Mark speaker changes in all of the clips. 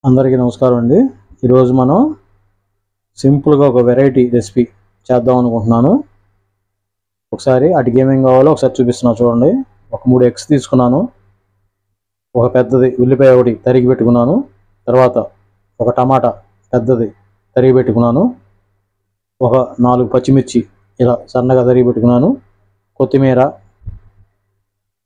Speaker 1: అందరికీ నమస్కారం అండి. ఈరోజు మనం సింపుల్గా ఒక వెరైటీ రెసిపీ చేద్దాం అనుకుంటున్నాను. ఒకసారి అటుకి ఏమేం కావాలో ఒకసారి చూపిస్తున్నా చూడండి. ఒక 3 ఎగ్స్ తీసుకున్నాను. ఒక పెద్దది ఉల్లిపాయ ఒకటి తరిగి పెట్టుకున్నాను. తర్వాత ఒక టమాటా పెద్దది తరిగి పెట్టుకున్నాను. ఒక 4 పచ్చిమిర్చి ఇలా సన్నగా తరిగి పెట్టుకున్నాను. కొత్తిమీర,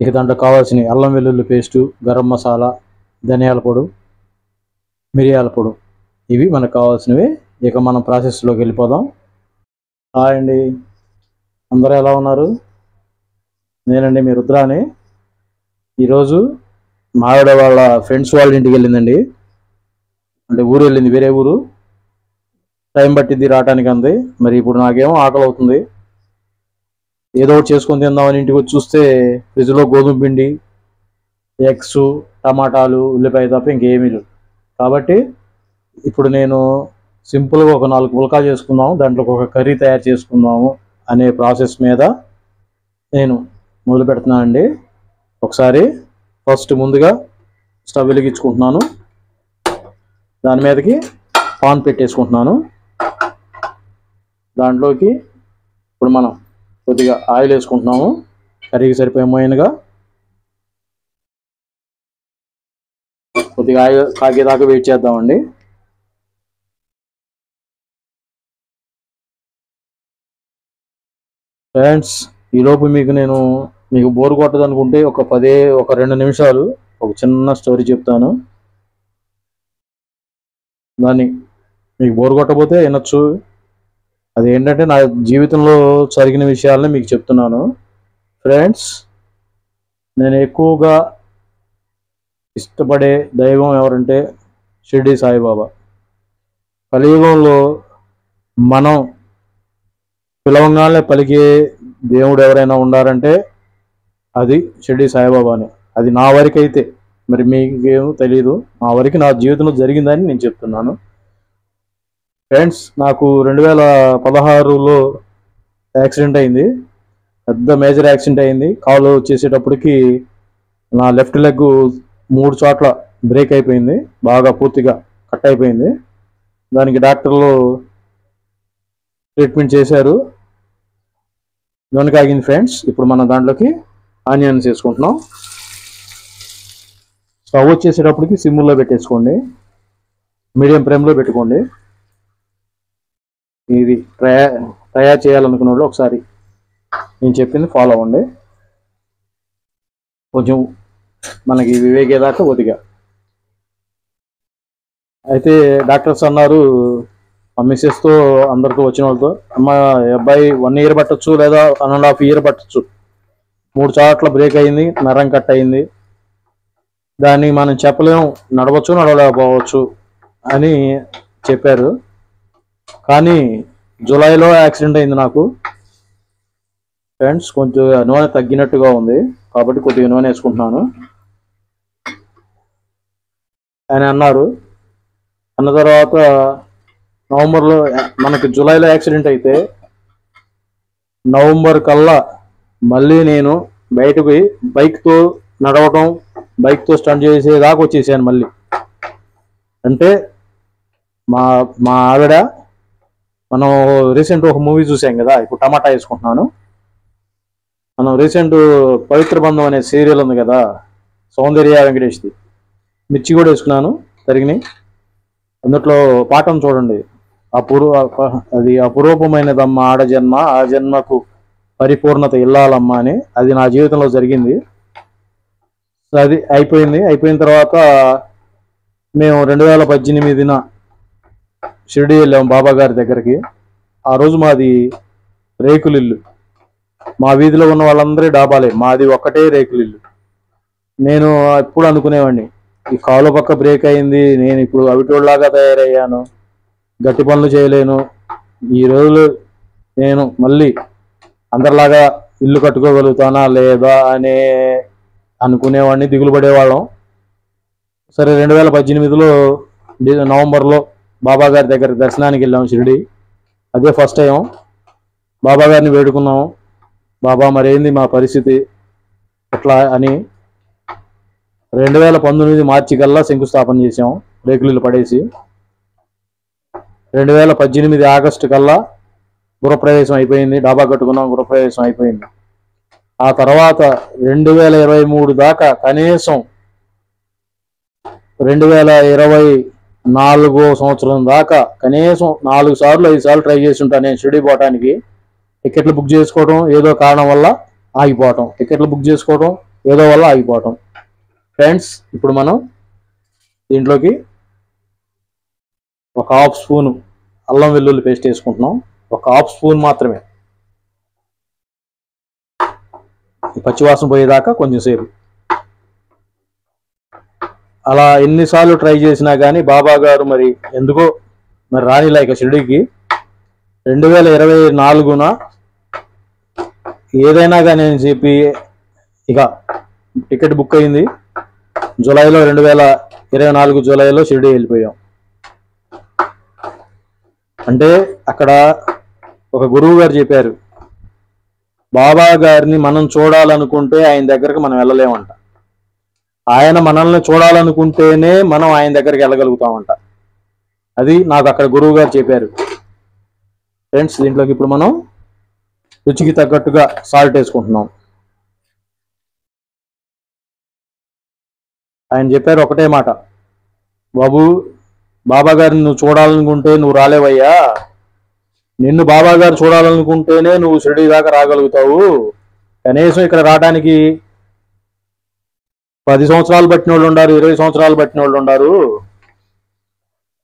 Speaker 1: ఇక దాంట్లో కావాల్సిన అల్లం వెల్లుల్లి పేస్టు, గరం మసాలా, ధనియాల పొడి, మిరియాల పొడి, ఇవి మనకు కావాల్సినవి. ఇక మనం ప్రాసెస్లోకి వెళ్ళిపోదాం. హాయ్ అండి, అందరూ ఎలా ఉన్నారు? నేనండి మీ రుద్రాని. ఈరోజు మా ఆవిడ వాళ్ళ ఫ్రెండ్స్ వాళ్ళ ఇంటికి వెళ్ళిందండి. అంటే ఊరు వెళ్ళింది, వేరే ఊరు. టైం పట్టిద్ది రావడానికి అంది. మరి ఇప్పుడు నాకేమో ఆకలి అవుతుంది. ఏదో ఒకటి చేసుకొని తిందామని ఇంటికి వచ్చి చూస్తే ఫ్రిడ్జ్లో గోధుమ పిండి, ఎగ్స్, టమాటాలు, ఉల్లిపాయ తప్ప ఇంకేమీ లేవు. కాబట్టి ఇప్పుడు నేను సింపుల్గా ఒక 4 పుల్కా చేసుకుందాము, దాంట్లో ఒక కర్రీ తయారు చేసుకుందాము అనే ప్రాసెస్ మీద నేను మొదలు పెడుతున్నానండి. ఒకసారి ఫస్ట్ ముందుగా స్టవ్ వెలిగించుకుంటున్నాను. దాని మీదకి పాన్ పెట్టేసుకుంటున్నాను. దాంట్లోకి ఇప్పుడు మనం కొద్దిగా ఆయిల్ వేసుకుంటున్నాము. కర్రీకి సరిపోయేమోయినగా కొద్దిగా ఆయిల్ కాగేదాకా వెయిట్ చేద్దామండి. ఫ్రెండ్స్, ఈలోపు మీకు బోర్ కొట్టదు అనుకుంటే ఒక 2 నిమిషాలు ఒక చిన్న స్టోరీ చెప్తాను. దాన్ని మీకు బోర్ కొట్టకపోతే వినొచ్చు. అది ఏంటంటే నా జీవితంలో జరిగిన విషయాలని మీకు చెప్తున్నాను. ఫ్రెండ్స్, నేను ఎక్కువగా ఇష్టపడే దైవం ఎవరంటే షిరిడి సాయిబాబా. కలియుగంలో మనం పిలవంగానే పలికే దేవుడు ఎవరైనా ఉన్నారంటే అది షిరిడి సాయిబాబానే. అది నా వరకు అయితే, మరి మీకేమో తెలీదు. నా వరకు నా జీవితంలో జరిగిందని నేను చెప్తున్నాను. ఫ్రెండ్స్, నాకు 2016లో యాక్సిడెంట్ అయింది. పెద్ద మేజర్ యాక్సిడెంట్ అయింది. కాలు వచ్చేసేటప్పటికి నా లెఫ్ట్ లెగ్ 3 చోట్ల బ్రేక్ అయిపోయింది. బాగా పూర్తిగా కట్ అయిపోయింది. దానికి డాక్టర్లు ట్రీట్మెంట్ చేశారు. ఆగింది. ఫ్రెండ్స్, ఇప్పుడు మనం దాంట్లోకి ఆనియన్స్ వేసుకుంటున్నాం. స్టవ్ వచ్చేసేటప్పటికి సిమ్లో పెట్టేసుకోండి, మీడియం ఫ్లేమ్లో పెట్టుకోండి. ఇది తయారు చేయాలనుకున్న వాళ్ళు ఒకసారి నేను చెప్పింది ఫాలో అవ్వండి. కొంచెం మనకి వివేకేదాకా కొద్దిగా అయితే డాక్టర్స్ అన్నారు, మా మిస్సెస్తో అందరితో వచ్చిన వాళ్ళతో, అమ్మ అబ్బాయి 1 ఇయర్ పట్టచ్చు లేదా 1.5 ఇయర్ పట్టచ్చు. 3 చోట్ల బ్రేక్ అయింది, నరం కట్ అయింది. దాన్ని మనం చెప్పలేము, నడవచ్చు నడవలేకపోవచ్చు అని చెప్పారు. కానీ జూలైలో యాక్సిడెంట్ అయింది నాకు. ఫ్రెండ్స్, కొంచెం నూనె తగ్గినట్టుగా ఉంది కాబట్టి కొద్దిగా నూనె వేసుకుంటున్నాను అని అన్నారు. అన్న తర్వాత నవంబర్లో, మనకి జూలైలో యాక్సిడెంట్ అయితే నవంబర్ కల్లా మళ్ళీ నేను బయటకు బైక్తో నడవటం, బైక్తో స్టంట్ చేసేదాకా వచ్చేసాను మళ్ళీ. అంటే మా ఆవిడ, మనం రీసెంట్ ఒక మూవీ చూసాం కదా, ఇప్పుడు టమాటా వేసుకుంటున్నాను. మనం రీసెంట్ పవిత్ర బంధం అనే సీరియల్ ఉంది కదా, సౌందర్య వెంకటేష్ది. మిర్చి కూడా వేసుకున్నాను తరిగినాయి. అందుట్లో పాఠం చూడండి, అది అపురూపమైనదమ్మ ఆడజన్మ, ఆ జన్మకు పరిపూర్ణత ఇల్లాలమ్మ అని. అది నా జీవితంలో జరిగింది. అది అయిపోయింది. అయిపోయిన తర్వాత మేము 2018న షిరిడి వెళ్ళాము బాబా గారి దగ్గరికి. ఆ రోజు మాది రేకులిల్లు. మా వీధిలో ఉన్న వాళ్ళందరి డాబాలే, మాది ఒక్కటే రేకులిల్లు. నేను ఎప్పుడు అనుకునేవాడిని, ఈ కాలు పక్క బ్రేక్ అయింది, నేను ఇప్పుడు అవిటోళ్ళలాగా తయారయ్యాను, గట్టి పనులు చేయలేను, ఈ రోజులు నేను మళ్ళీ అందరిలాగా ఇల్లు కట్టుకోగలుగుతానా లేదా అని అనుకునేవాడిని, దిగులు పడేవాళ్ళం. సరే, 2018లో నవంబర్లో బాబా గారి దగ్గర దర్శనానికి వెళ్ళాము షిరిడి. అదే ఫస్ట్ టైం. బాబా గారిని వేడుకున్నాము, బాబా మరేంది మా పరిస్థితి ఎట్లా అని. 2019 మార్చి కల్లా శంకుస్థాపన చేసాం. రేకులు పడేసి 2018 ఆగస్టు కల్లా గృహప్రవేశం అయిపోయింది. డాబా కట్టుకున్నాం, గృహప్రవేశం అయిపోయింది. ఆ తర్వాత 2023 దాకా కనీసం 2024 సంవత్సరం దాకా కనీసం 4 సార్లు 5 సార్లు ట్రై చేసి ఉంటాను నేను షిరిడి పోవటానికి. టికెట్లు బుక్ చేసుకోవడం ఏదో కారణం వల్ల ఆగిపోవటం, టికెట్లు బుక్ చేసుకోవడం ఏదో వల్ల ఆగిపోవటం. ఫ్రెండ్స్, ఇప్పుడు మనం దీంట్లోకి ఒక హాఫ్ స్పూను అల్లం వెల్లుల్లి పేస్ట్ వేసుకుంటున్నాం. ఒక హాఫ్ స్పూన్ మాత్రమే. పచ్చివాసన పోయేదాకా కొంచెం సేపు అలా ఎన్నిసార్లు ట్రై చేసినా కానీ బాబా గారు మరి ఎందుకో మరి రానిలా ఇక షిరిడీకి. 2024న ఏదైనా కానీ అని చెప్పి ఇక టికెట్ బుక్ అయింది. జూలైలో 2024 జూలైలో షిరిడీ వెళ్ళిపోయాం. అంటే అక్కడ ఒక గురువు గారు చెప్పారు, బాబా గారిని మనం చూడాలనుకుంటే ఆయన దగ్గరికి మనం వెళ్ళలేమంట. ఆయన మనల్ని చూడాలనుకుంటేనే మనం ఆయన దగ్గరికి వెళ్ళగలుగుతామంట. అది నాకు అక్కడ గురువు గారు చెప్పారు. ఫ్రెండ్స్, దీంట్లోకి ఇప్పుడు మనం రుచికి తగ్గట్టుగా సాల్ట్ వేసుకుంటున్నాం. ఆయన చెప్పారు ఒకటే మాట, బాబు బాబా గారిని నువ్వు చూడాలనుకుంటే నువ్వు రాలేవయ్యా, నిన్ను బాబా గారు చూడాలనుకుంటేనే నువ్వు షిరిడీ దాకా రాగలుగుతావు. కనీసం ఇక్కడ రావడానికి 10 సంవత్సరాలు పట్టిన వాళ్ళు ఉన్నారు, 20 సంవత్సరాలు పట్టిన వాళ్ళు ఉన్నారు.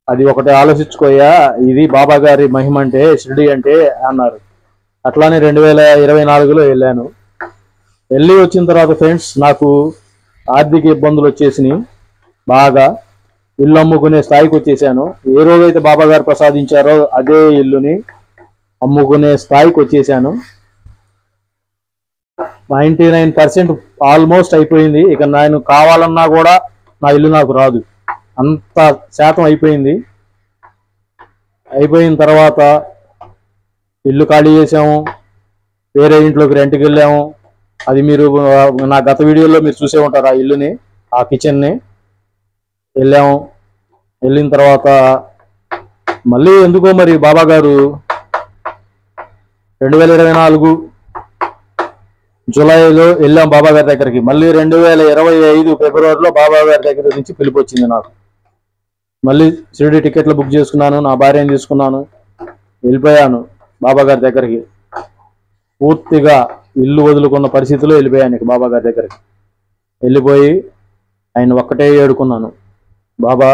Speaker 1: అది ఒకటి ఆలోచించుకోయా, ఇది బాబా గారి మహిమ అంటే షిరిడీ అంటే అన్నారు. అట్లానే 2024లో వెళ్ళాను. వెళ్ళి వచ్చిన తర్వాత ఫ్రెండ్స్ నాకు ఆర్థిక ఇబ్బందులు వచ్చేసినాయి. బాగా ఇల్లు అమ్ముకునే స్థాయికి వచ్చేసాను. ఏ రోజైతే బాబా గారు ప్రసాదించారో అదే ఇల్లుని అమ్ముకునే స్థాయికి వచ్చేసాను. 99% ఆల్మోస్ట్ అయిపోయింది. ఇక నేను కావాలన్నా కూడా నా ఇల్లు నాకు రాదు, అంత శాతం అయిపోయింది. అయిపోయిన తర్వాత ఇల్లు ఖాళీ చేసాము, వేరే ఇంట్లోకి రెంట్కి వెళ్ళాము. అది మీరు నా గత వీడియోలో మీరు చూసే ఉంటారు. ఆ ఇల్లుని, ఆ కిచెన్ని వెళ్ళాము. వెళ్ళిన తర్వాత మళ్ళీ ఎందుకో మరి బాబా గారు 2024 జూలైలో వెళ్ళాం బాబా గారి దగ్గరికి. మళ్ళీ 2025 ఫిబ్రవరిలో బాబా గారి దగ్గర నుంచి పిలుపు వచ్చింది నాకు. మళ్ళీ షిరిడి టికెట్లు బుక్ చేసుకున్నాను, నా భార్యను తీసుకున్నాను, వెళ్ళిపోయాను బాబా గారి దగ్గరికి. పూర్తిగా ఇల్లు వదులుకున్న పరిస్థితిలో వెళ్ళిపోయాను ఇక బాబా గారి దగ్గరికి. వెళ్ళిపోయి ఆయన ఒక్కటే ఏడుకున్నాను, బాబా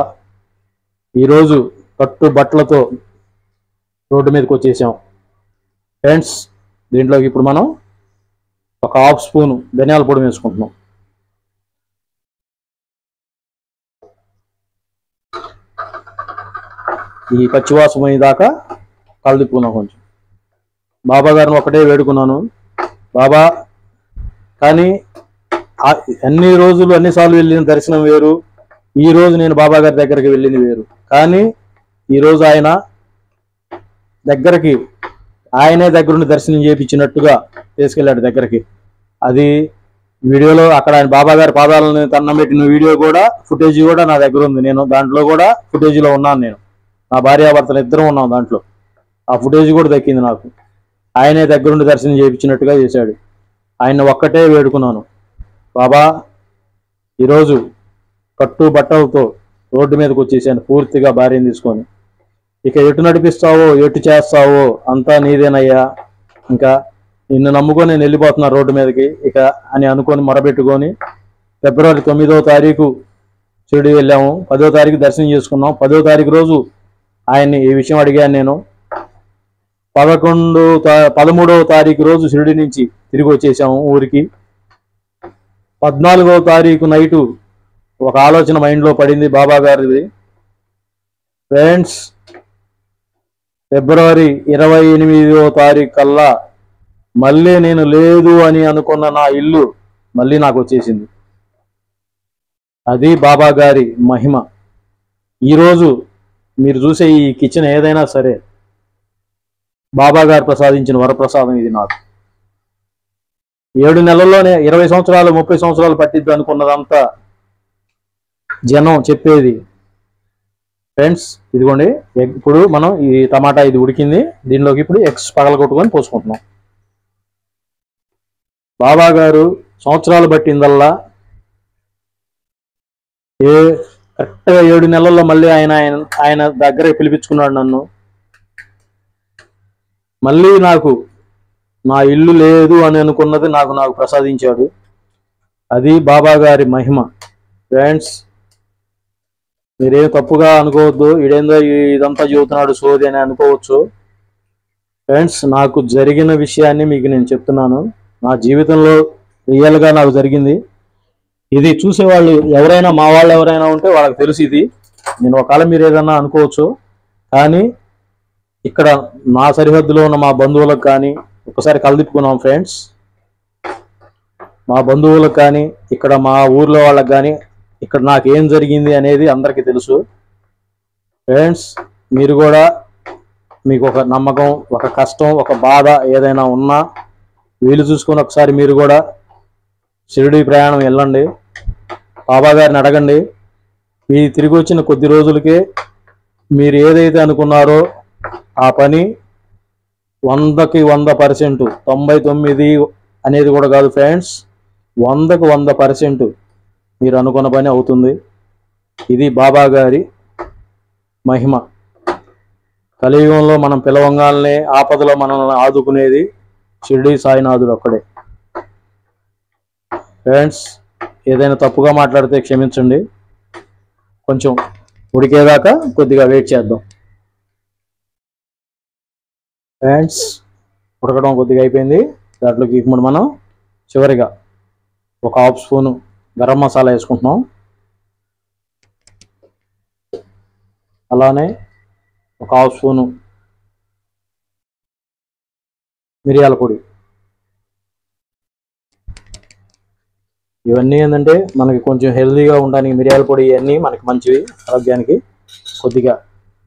Speaker 1: ఈరోజు కట్టు బట్టలతో రోడ్డు మీదకి వచ్చేసాం. ఫ్రెండ్స్, దీంట్లోకి ఇప్పుడు మనం ఒక హాఫ్ స్పూను ధనియాల పొడి వేసుకుంటున్నాం. ఈ పచ్చివాసన దాకా కలదిప్పుకున్నాం కొంచెం. బాబా గారిని ఒకటే వేడుకున్నాను, బాబా కానీ అన్ని రోజులు అన్నిసార్లు వెళ్ళిన దర్శనం వేరు, ఈ రోజు నేను బాబా గారి దగ్గరికి వెళ్ళింది వేరు. కానీ ఈరోజు ఆయన దగ్గరికి ఆయనే దగ్గరుండి దర్శనం చేయించినట్టుగా తీసుకెళ్ళాడు దగ్గరికి. అది వీడియోలో అక్కడ ఆయన బాబా గారి పాదాలను తన్నం పెట్టిన వీడియో కూడా, ఫుటేజ్ కూడా నా దగ్గర ఉంది. నేను దాంట్లో కూడా ఫుటేజ్లో ఉన్నాను. నేను నా భార్యాభర్తలు ఇద్దరం ఉన్నాం దాంట్లో. ఆ ఫుటేజ్ కూడా దక్కింది నాకు. ఆయనే దగ్గరుండి దర్శనం చేయించినట్టుగా చేశాడు. ఆయన ఒక్కటే వేడుకున్నాను, బాబా ఈరోజు కట్టు బట్టలతో రోడ్డు మీదకి వచ్చేసాను పూర్తిగా భార్యను తీసుకొని. ఇక ఎటు నడిపిస్తావో ఎటు చేస్తావో అంతా నీదేనయ్యా, ఇంకా నిన్ను నమ్ముకొని నేను వెళ్ళిపోతున్నా రోడ్డు మీదకి ఇక అని అనుకొని మొరబెట్టుకొని ఫిబ్రవరి 9వ తారీఖు షిరిడి వెళ్ళాము. 10వ తారీఖు దర్శనం చేసుకున్నాం. 10వ తారీఖు రోజు ఆయన్ని ఈ విషయం అడిగాను నేను. 13వ తారీఖు రోజు షిరిడి నుంచి తిరిగి వచ్చేసాము ఊరికి. 14వ తారీఖు నైటు ఒక ఆలోచన మైండ్లో పడింది బాబా గారిది. ఫ్రెండ్స్, ఫిబ్రవరి 28వ తారీఖు కల్లా మళ్ళీ నేను లేదు అని అనుకున్న నా ఇల్లు మళ్ళీ నాకు వచ్చేసింది. అది బాబా గారి మహిమ. ఈరోజు మీరు చూసే ఈ కిచెన్ ఏదైనా సరే బాబా గారు ప్రసాదించిన వరప్రసాదం ఇది నాకు. 7 నెలల్లోనే 20 సంవత్సరాలు 30 సంవత్సరాలు పట్టిద్ది అనుకున్నదంతా జనం చెప్పేది ఫ్రెండ్స్ ఇదిగోండి ఇప్పుడు మనం ఈ టమాటా ఇది ఉడికింది, దీనిలోకి ఇప్పుడు ఎగ్స్ పగలగొట్టుకొని పోసుకుంటున్నాం. బాబా గారు సంవత్సరాలు పట్టిందల్లా కరెక్ట్గా 7 నెలల్లో మళ్ళీ ఆయన దగ్గర పిలిపించుకున్నాడు నన్ను. మళ్ళీ నాకు నా ఇల్లు లేదు అని అనుకున్నది నాకు ప్రసాదించాడు. అది బాబా గారి మహిమ. ఫ్రెండ్స్ మీరేం తప్పుగా అనుకోవద్దు, ఇదేందో ఇదంతా చెబుతున్నాడు సోది అని అనుకోవచ్చు. ఫ్రెండ్స్ నాకు జరిగిన విషయాన్ని మీకు నేను చెప్తున్నాను. నా జీవితంలో రియల్గా నాకు జరిగింది. ఇది చూసేవాళ్ళు ఎవరైనా, మా వాళ్ళు ఎవరైనా ఉంటే వాళ్ళకి తెలుసు ఇది. నేను ఒకవేళ మీరు ఏదన్నా అనుకోవచ్చు, కానీ ఇక్కడ నా సరిహద్దులో ఉన్న మా బంధువులకు కానీ ఒకసారి కలదిప్పుకున్నాం ఫ్రెండ్స్. మా బంధువులకు కానీ ఇక్కడ మా ఊర్లో వాళ్ళకి కానీ ఇక్కడ నాకు ఏం జరిగింది అనేది అందరికీ తెలుసు. ఫ్రెండ్స్ మీరు కూడా మీకు ఒక నమ్మకం, ఒక కష్టం, ఒక బాధ ఏదైనా ఉన్నా వీలు చూసుకొని ఒకసారి మీరు కూడా షిరిడి ప్రయాణం వెళ్ళండి, బాబా గారిని అడగండి. మీ తిరిగి వచ్చిన కొద్ది రోజులకే మీరు ఏదైతే అనుకున్నారో ఆ పని 100కి 100%, 99 అనేది కూడా కాదు ఫ్రెండ్స్, 100కి 100% మీరు అనుకున్న పని అవుతుంది. ఇది బాబా గారి మహిమ. కలియుగంలో మనం పిలవంగానే ఆపదలో మనల్ని ఆదుకునేది షిరిడి సాయినాథుడు ఒక్కడే. ఫ్రెండ్స్ ఏదైనా తప్పుగా మాట్లాడితే క్షమించండి. కొంచెం ఉడికేదాకా కొద్దిగా వెయిట్ చేద్దాం. ఫ్రెండ్స్ ఉడకడం కొద్దిగా అయిపోయింది. దాంట్లోకి ఇప్పుడు మనం చివరిగా ఒక హాఫ్ స్పూను గరం మసాలా వేసుకుంటున్నాం. అలానే ఒక హాఫ్ స్పూను మిరియాల పొడి. ఇవన్నీ ఏంటంటే మనకి కొంచెం హెల్తీగా ఉండడానికి మిరియాల పొడి ఇవన్నీ మనకి మంచివి ఆరోగ్యానికి. కొద్దిగా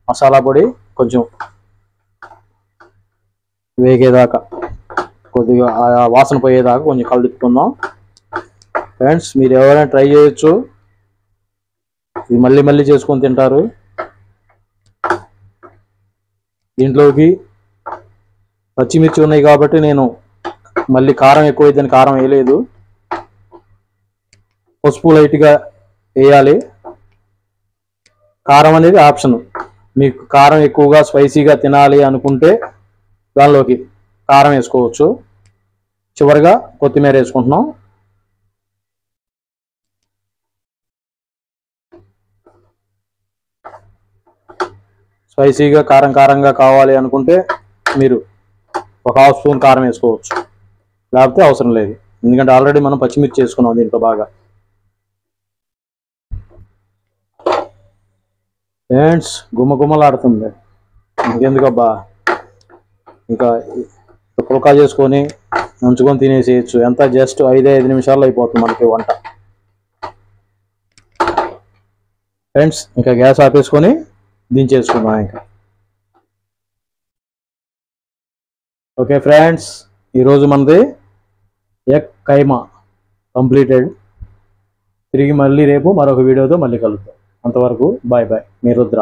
Speaker 1: మసాలా పొడి కొంచెం వేగేదాకా, కొద్దిగా వాసన పోయేదాకా కొంచెం కలుపుకుందాం. ఫ్రెండ్స్ మీరు ఎవరైనా ట్రై చేయొచ్చు, ఇది మళ్ళీ మళ్ళీ చేసుకొని తింటారు. దీంట్లోకి పచ్చిమిర్చి ఉన్నాయి కాబట్టి నేను మళ్ళీ కారం ఎక్కువైందని కారం వేయలేదు. పసుపు లైట్గా వేయాలి. కారం అనేది ఆప్షన్. మీకు కారం ఎక్కువగా స్పైసీగా తినాలి అనుకుంటే దానిలోకి కారం వేసుకోవచ్చు. చివరిగా కొత్తిమీర వేసుకుంటున్నాం. స్పైసీగా కారంగా కావాలి అనుకుంటే మీరు ఒక హాఫ్ స్పూన్ కారం వేసుకోవచ్చు, లేకపోతే అవసరం లేదు. ఎందుకంటే ఆల్రెడీ మనం పచ్చిమిర్చి వేసుకున్నాం దీంట్లో బాగా. ఫ్రెండ్స్ గుమ్మలాడుతుంది. ఇంకెందుకబ్బా, ఇంకా పుల్కా చేసుకొని ఉంచుకొని తినేసేయచ్చు. ఎంత జస్ట్ 5 నిమిషాల్లో అయిపోతుంది మనకి వంట. ఫ్రెండ్స్ ఇంకా గ్యాస్ ఆపేసుకొని దించేసుకుందాం ఇంకా. ఓకే ఫ్రెండ్స్ ఈరోజు మనది ఎగ్ కైమా కంప్లీటెడ్. తిరిగి మళ్ళీ రేపు మరొక వీడియోతో మళ్ళీ కలుద్దాం. అంతవరకు బాయ్ బాయ్. మీ రుద్ర.